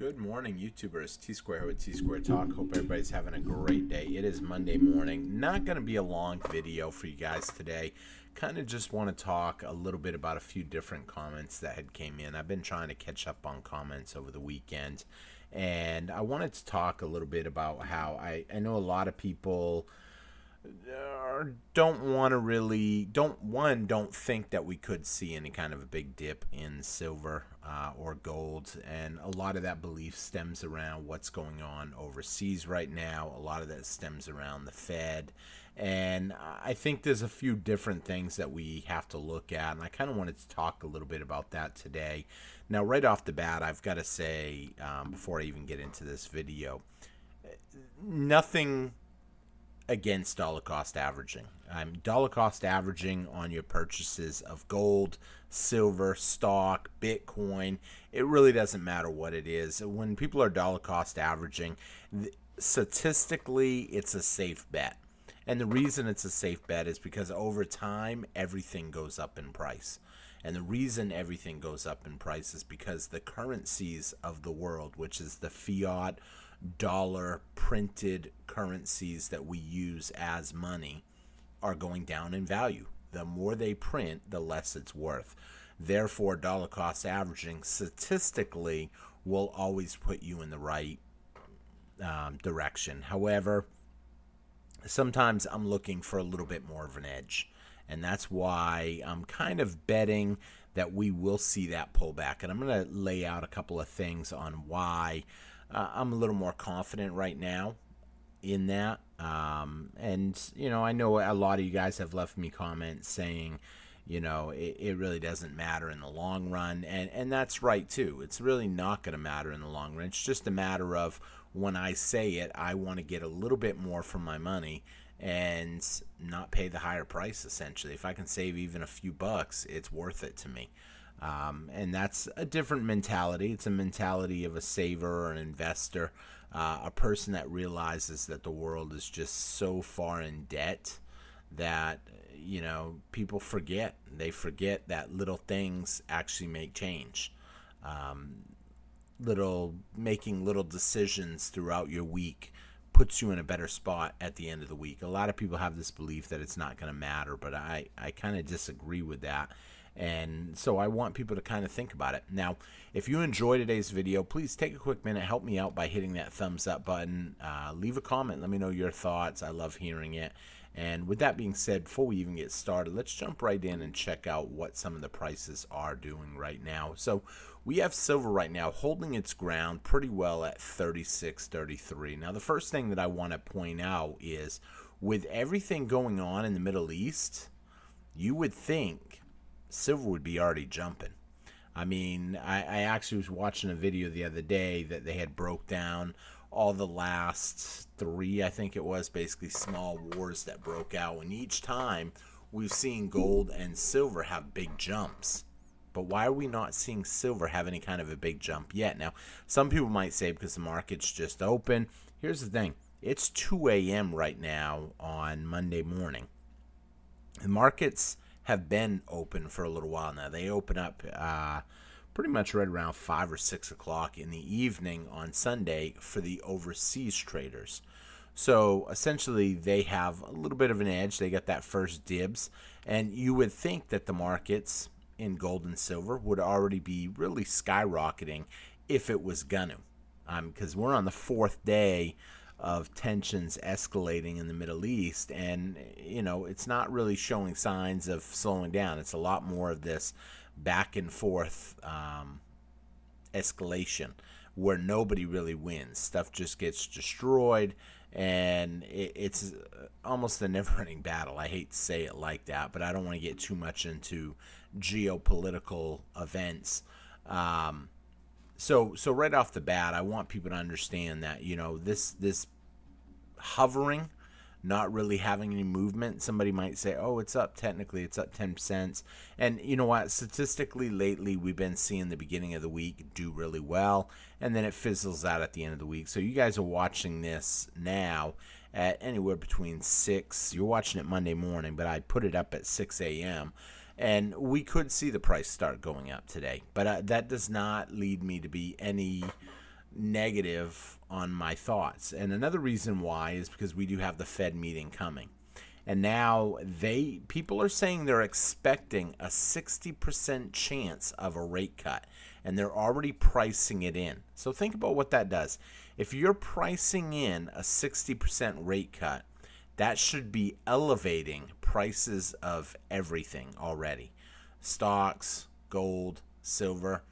Good morning, YouTubers. T-Square here with T-Square Talk. Hope everybody's having a great day. It is Monday morning. Not going to be a long video for you guys today. Kind of just want to talk a little bit about a few different comments that had came in. I've been trying to catch up on comments over the weekend. And I wanted to talk a little bit about how I know a lot of people don't want to really don't think that we could see any kind of a big dip in silver or gold, and a lot of that belief stems around what's going on overseas right now. A lot of that stems around the Fed, and I think there's a few different things that we have to look at, and I kind of wanted to talk a little bit about that today. Now, right off the bat, I've got to say, before I even get into this video, nothing against dollar cost averaging. Dollar cost averaging on your purchases of gold, silver, stock, Bitcoin, it really doesn't matter what it is. When people are dollar cost averaging, statistically, it's a safe bet. And the reason it's a safe bet is because over time, everything goes up in price. And the reason everything goes up in price is because the currencies of the world, which is the fiat dollar printed currencies that we use as money, are going down in value. The more they print, the less it's worth. Therefore, dollar cost averaging statistically will always put you in the right direction. However, sometimes I'm looking for a little bit more of an edge, and that's why I'm kind of betting that we will see that pullback. And I'm going to lay out a couple of things on why I'm a little more confident right now in that. And, I know a lot of you guys have left me comments saying, it really doesn't matter in the long run. And that's right, too. It's really not going to matter in the long run. It's just a matter of when I say it, I want to get a little bit more for my money and not pay the higher price, essentially. If I can save even a few bucks, it's worth it to me. And that's a different mentality. It's a mentality of a saver or an investor, a person that realizes that the world is just so far in debt that, people forget. They forget that little things actually make change. Making little decisions throughout your week puts you in a better spot at the end of the week. A lot of people have this belief that it's not going to matter, but I kind of disagree with that. And so I want people to kind of think about it. Now, if you enjoyed today's video, please take a quick minute, help me out by hitting that thumbs up button. Leave a comment, let me know your thoughts. I love hearing it. And with that being said, before we even get started, let's jump right in and check out what some of the prices are doing right now. So we have silver right now holding its ground pretty well at 36.33. Now, the first thing that I want to point out is with everything going on in the Middle East, you would think silver would be already jumping. I mean, I actually was watching a video the other day that they had broke down all the last three, I think it was, basically small wars that broke out. And each time we've seen gold and silver have big jumps. But why are we not seeing silver have any kind of a big jump yet? Now, some people might say because the market's just open. Here's the thing. It's 2 a.m. right now on Monday morning. The markets have been open for a little while now. They open up pretty much right around 5 or 6 o'clock in the evening on Sunday for the overseas traders. So essentially they have a little bit of an edge. They got that first dibs, and you would think that the markets in gold and silver would already be really skyrocketing if it was gonna, because we're on the fourth day of tensions escalating in the Middle East, and it's not really showing signs of slowing down. It's a lot more of this back and forth escalation where nobody really wins. Stuff just gets destroyed, and it's almost a never-ending battle. I hate to say it like that, but I don't want to get too much into geopolitical events. So right off the bat, I want people to understand that, this hovering, not really having any movement. Somebody might say, oh, it's up. Technically, it's up 10 cents. And you know what? Statistically, lately, we've been seeing the beginning of the week do really well, and then it fizzles out at the end of the week. So you guys are watching this now at anywhere between 6. You're watching it Monday morning, but I put it up at 6 a.m., and we could see the price start going up today. But that does not lead me to be any negative on my thoughts. And another reason why is because we do have the Fed meeting coming. And now people are saying they're expecting a 60% chance of a rate cut, and they're already pricing it in. So think about what that does. If you're pricing in a 60% rate cut, that should be elevating prices of everything already. Stocks, gold, silver,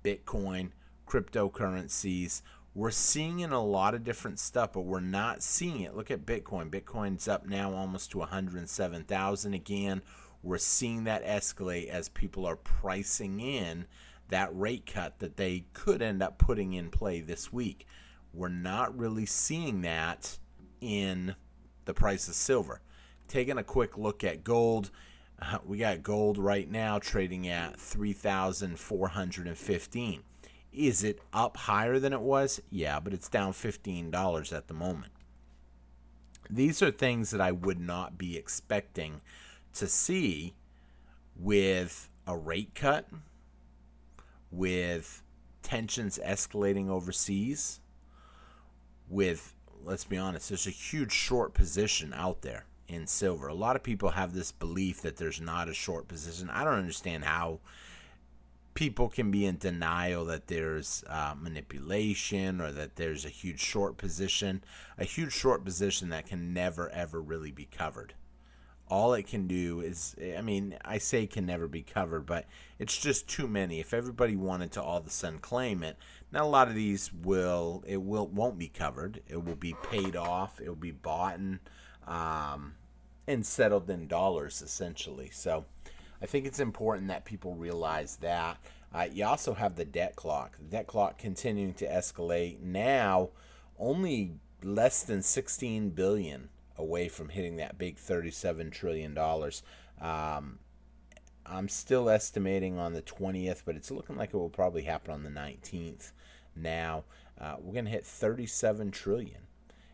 Bitcoin, cryptocurrencies. We're seeing in a lot of different stuff, but we're not seeing it. Look at Bitcoin. Bitcoin's up now almost to 107,000 again. We're seeing that escalate as people are pricing in that rate cut that they could end up putting in play this week. We're not really seeing that in the price of silver. Taking a quick look at gold, we got gold right now trading at 3,415. Is it up higher than it was? Yeah, but it's down $15 at the moment. These are things that I would not be expecting to see with a rate cut, with tensions escalating overseas, with, let's be honest, there's a huge short position out there in silver. A lot of people have this belief that there's not a short position. I don't understand how people can be in denial that there's manipulation or that there's a huge short position that can never ever really be covered. All it can do is, I say can never be covered, but it's just too many. If everybody wanted to all of a sudden claim it, now a lot of these won't be covered. It will be paid off. It will be bought and settled in dollars essentially. So I think it's important that people realize that. You also have the debt clock. The debt clock continuing to escalate. Now, only less than $16 billion away from hitting that big $37 trillion. I'm still estimating on the 20th, but it's looking like it will probably happen on the 19th. Now, we're going to hit $37 trillion.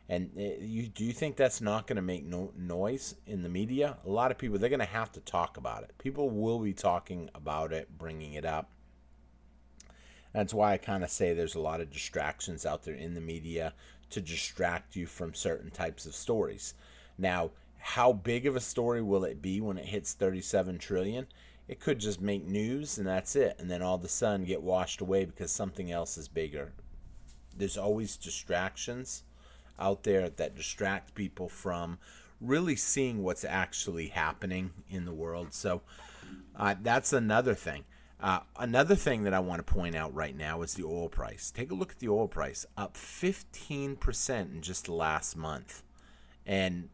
And do you think that's not going to make noise in the media? A lot of people, they're going to have to talk about it. People will be talking about it, bringing it up. That's why I kind of say there's a lot of distractions out there in the media to distract you from certain types of stories. Now, how big of a story will it be when it hits 37 trillion? It could just make news and that's it. And then all of a sudden get washed away because something else is bigger. There's always distractions out there that distract people from really seeing what's actually happening in the world. So that's another thing. Another thing that I want to point out right now is the oil price. Take a look at the oil price, up 15% in just the last month. And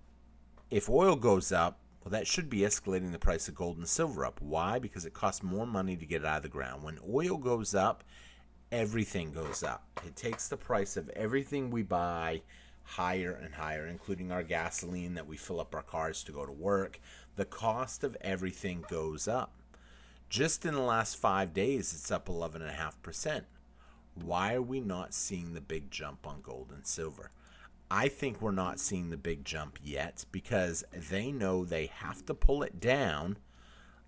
if oil goes up, well, that should be escalating the price of gold and silver up. Why? Because it costs more money to get it out of the ground. When oil goes up, everything goes up. It takes the price of everything we buy higher and higher, including our gasoline that we fill up our cars to go to work. The cost of everything goes up. Just in the last 5 days, it's up 11.5%. Why are we not seeing the big jump on gold and silver? I think we're not seeing the big jump yet because they know they have to pull it down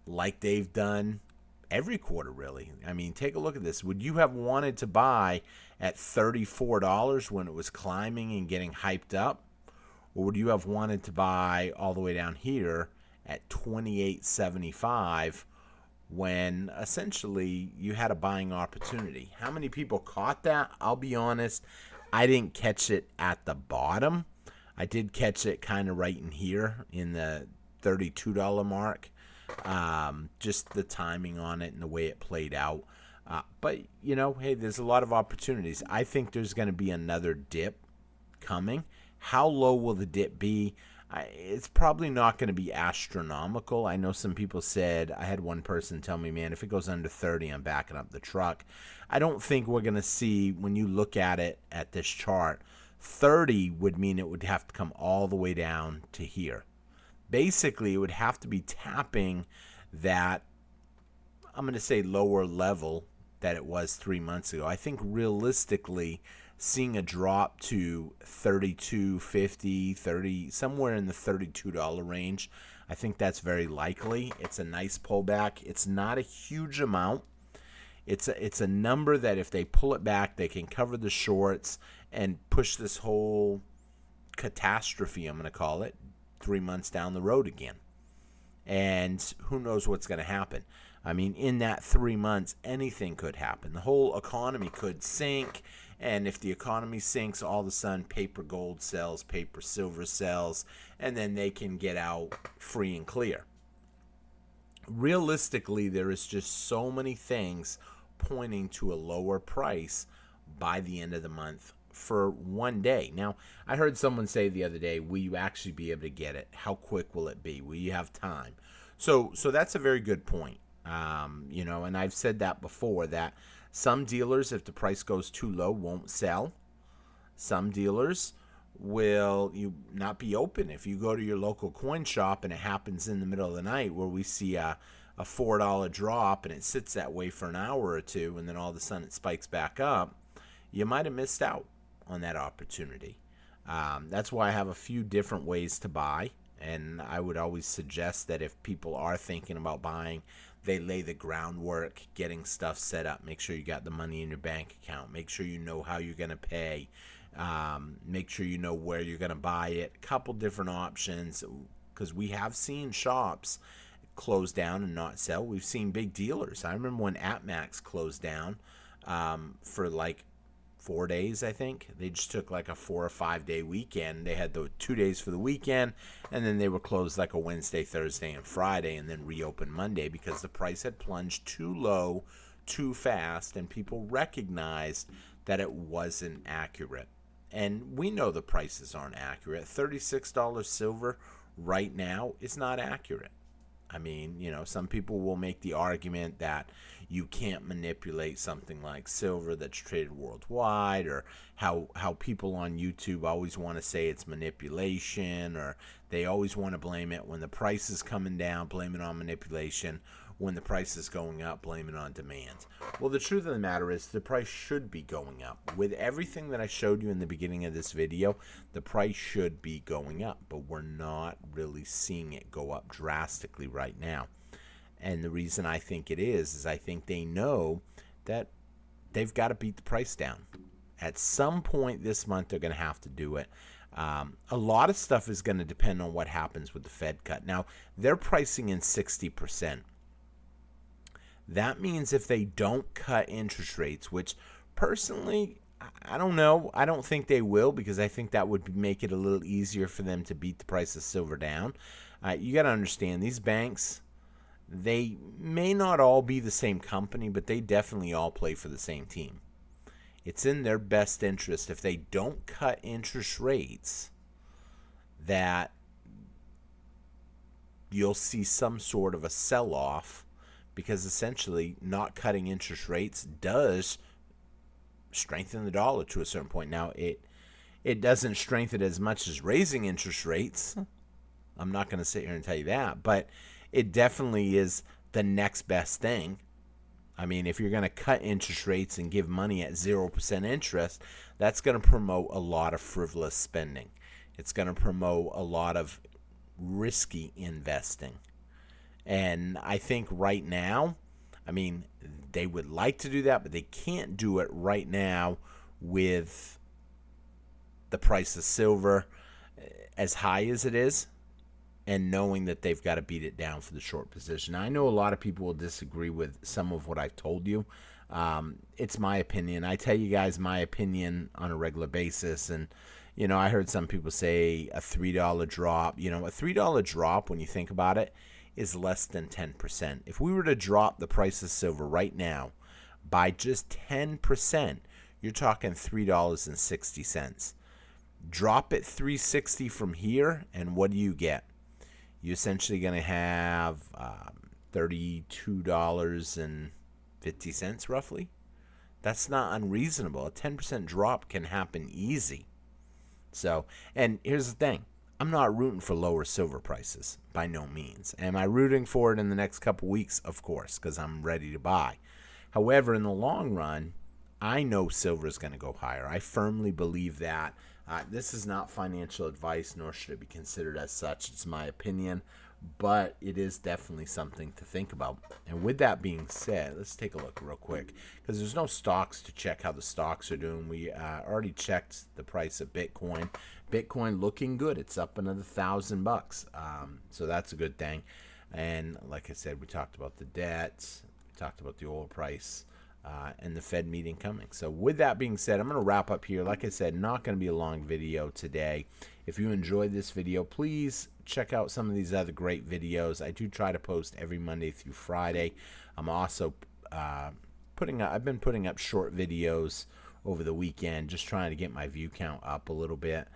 like they've done every quarter, really. I mean, take a look at this. Would you have wanted to buy at $34 when it was climbing and getting hyped up? Or would you have wanted to buy all the way down here at $28.75 when essentially you had a buying opportunity? How many people caught that? I'll be honest, I didn't catch it at the bottom. I did catch it kind of right in here in the $32 mark. Just the timing on it and the way it played out. But, hey, there's a lot of opportunities. I think there's going to be another dip coming. How low will the dip be? It's probably not going to be astronomical. I know some people said, I had one person tell me, man, if it goes under 30, I'm backing up the truck. I don't think we're going to see, when you look at it at this chart, 30 would mean it would have to come all the way down to here. Basically, it would have to be tapping that, I'm going to say, lower level that it was 3 months ago. I think realistically, seeing a drop to $32.50, $30, somewhere in the $32 range, I think that's very likely. It's a nice pullback. It's not a huge amount. It's a number that if they pull it back, they can cover the shorts and push this whole catastrophe, I'm going to call it, 3 months down the road again. And who knows what's going to happen. I mean, in that 3 months, anything could happen. The whole economy could sink. And if the economy sinks, all of a sudden paper gold sells, paper silver sells, and then they can get out free and clear. Realistically, there is just so many things pointing to a lower price by the end of the month for one day. Now, I heard someone say the other day, will you actually be able to get it? How quick will it be? Will you have time? So that's a very good point. And I've said that before, that some dealers, if the price goes too low, won't sell. Some dealers will not be open. If you go to your local coin shop and it happens in the middle of the night where we see a $4 drop and it sits that way for an hour or two and then all of a sudden it spikes back up, you might have missed out on that opportunity. That's why I have a few different ways to buy, and I would always suggest that if people are thinking about buying, they lay the groundwork, getting stuff set up. Make sure you got the money in your bank account. Make sure you know how you're going to pay. Make sure you know where you're going to buy it. A couple different options, because we have seen shops close down and not sell. We've seen big dealers. I remember when AppMax closed down for like 4 days, I think. They just took like a 4 or 5 day weekend. They had the 2 days for the weekend, and then they were closed like a Wednesday, Thursday, and Friday, and then reopened Monday because the price had plunged too low, too fast, and people recognized that it wasn't accurate. And we know the prices aren't accurate. $36 silver right now is not accurate. I mean, some people will make the argument that you can't manipulate something like silver that's traded worldwide, or how people on YouTube always want to say it's manipulation, or they always want to blame it when the price is coming down, blame it on manipulation. When the price is going up, blame it on demand. Well, the truth of the matter is the price should be going up. With everything that I showed you in the beginning of this video, the price should be going up, but we're not really seeing it go up drastically right now. And the reason I think it is I think they know that they've got to beat the price down. At some point this month, they're going to have to do it. A lot of stuff is going to depend on what happens with the Fed cut. Now, they're pricing in 60%. That means if they don't cut interest rates, which personally, I don't know. I don't think they will, because I think that would make it a little easier for them to beat the price of silver down. You got to understand, these banks, they may not all be the same company, but they definitely all play for the same team. It's in their best interest, if they don't cut interest rates, that you'll see some sort of a sell-off, because essentially not cutting interest rates does strengthen the dollar to a certain point. Now, it doesn't strengthen as much as raising interest rates. I'm not going to sit here and tell you that, but it definitely is the next best thing. I mean, if you're going to cut interest rates and give money at 0% interest, that's going to promote a lot of frivolous spending. It's going to promote a lot of risky investing. And I think right now, I mean, they would like to do that, but they can't do it right now with the price of silver as high as it is, and knowing that they've got to beat it down for the short position. I know a lot of people will disagree with some of what I've told you. It's my opinion. I tell you guys my opinion on a regular basis, and I heard some people say a $3 drop. A $3 drop, when you think about it, is less than 10%. If we were to drop the price of silver right now by just 10%, you're talking $3.60. Drop it $3.60 from here, and what do you get? You're essentially going to have $32.50 roughly. That's not unreasonable. A 10% drop can happen easy. So, and here's the thing. I'm not rooting for lower silver prices, by no means. Am I rooting for it in the next couple weeks? Of course, because I'm ready to buy. However, in the long run, I know silver is going to go higher. I firmly believe that. This is not financial advice, nor should it be considered as such. It's my opinion. but it is definitely something to think about. And with that being said, let's take a look real quick, because there's no stocks to check how the stocks are doing. We already checked the price of Bitcoin. Bitcoin looking good. It's up another $1,000, so that's a good thing. And like I said, we talked about the debts, we talked about the oil price, and the Fed meeting coming. So with that being said, I'm going to wrap up here. Like I said, not going to be a long video today. If you enjoyed this video, please check out some of these other great videos. I do try to post every Monday through Friday. I'm also I've been putting up short videos over the weekend, just trying to get my view count up a little bit.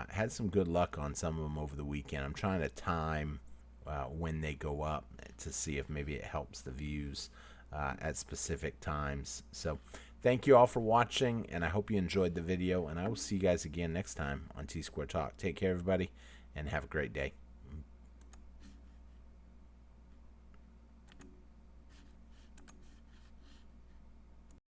Had some good luck on some of them over the weekend. I'm trying to time when they go up to see if maybe it helps the views at specific times. So thank you all for watching, and I hope you enjoyed the video, and I will see you guys again next time on T Square Talk. Take care, everybody, and have a great day.